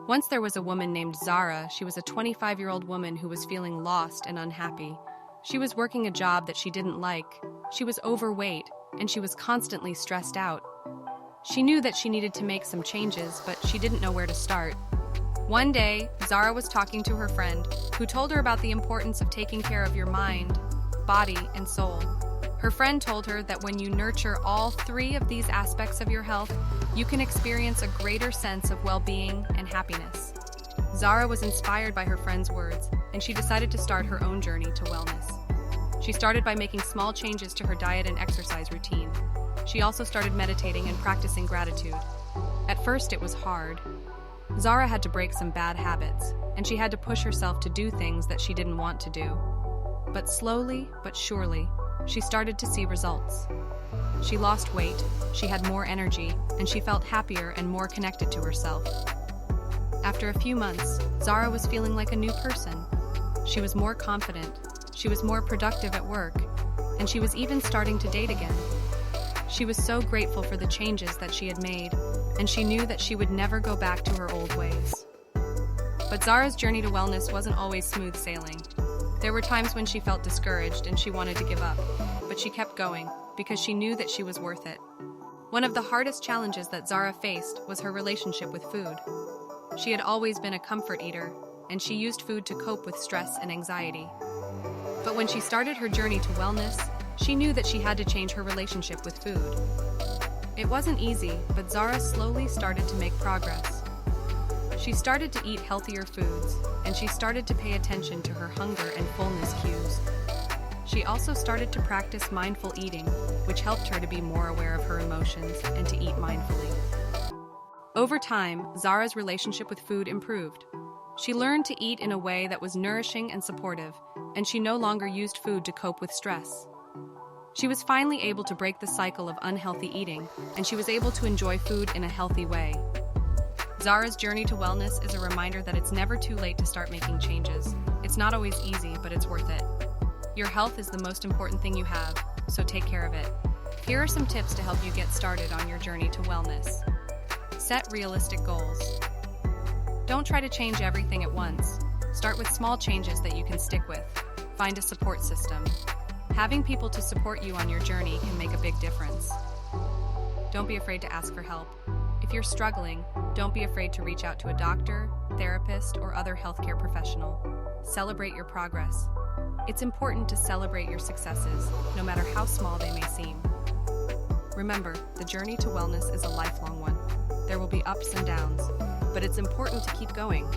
Once there was a woman named Zara. She was a 25-year-old woman who was feeling lost and unhappy. She was working a job that she didn't like. She was overweight, and she was constantly stressed out. She knew that she needed to make some changes, but she didn't know where to start. One day, Zara was talking to her friend, who told her about the importance of taking care of your mind, body, and soul. Her friend told her that when you nurture all three of these aspects of your health, you can experience a greater sense of well-being and happiness. Zara was inspired by her friend's words, and she decided to start her own journey to wellness. She started by making small changes to her diet and exercise routine. She also started meditating and practicing gratitude. At first, it was hard. Zara had to break some bad habits, and she had to push herself to do things that she didn't want to do. But slowly, but surely, she started to see results. She lost weight, she had more energy, and she felt happier and more connected to herself. After a few months, Zara was feeling like a new person. She was more confident, she was more productive at work, and she was even starting to date again. She was so grateful for the changes that she had made, and she knew that she would never go back to her old ways. But Zara's journey to wellness wasn't always smooth sailing. There were times when she felt discouraged and she wanted to give up, but she kept going because she knew that she was worth it. One of the hardest challenges that Zara faced was her relationship with food. She had always been a comfort eater, and she used food to cope with stress and anxiety. But when she started her journey to wellness, she knew that she had to change her relationship with food. It wasn't easy, but Zara slowly started to make progress. She started to eat healthier foods, and she started to pay attention to her hunger and fullness cues. She also started to practice mindful eating, which helped her to be more aware of her emotions and to eat mindfully. Over time, Zara's relationship with food improved. She learned to eat in a way that was nourishing and supportive, and she no longer used food to cope with stress. She was finally able to break the cycle of unhealthy eating, and she was able to enjoy food in a healthy way. Zara's journey to wellness is a reminder that it's never too late to start making changes. It's not always easy, but it's worth it. Your health is the most important thing you have, so take care of it. Here are some tips to help you get started on your journey to wellness. Set realistic goals. Don't try to change everything at once. Start with small changes that you can stick with. Find a support system. Having people to support you on your journey can make a big difference. Don't be afraid to ask for help. If you're struggling, don't be afraid to reach out to a doctor, therapist, or other healthcare professional. Celebrate your progress. It's important to celebrate your successes, no matter how small they may seem. Remember, the journey to wellness is a lifelong one. There will be ups and downs, but it's important to keep going.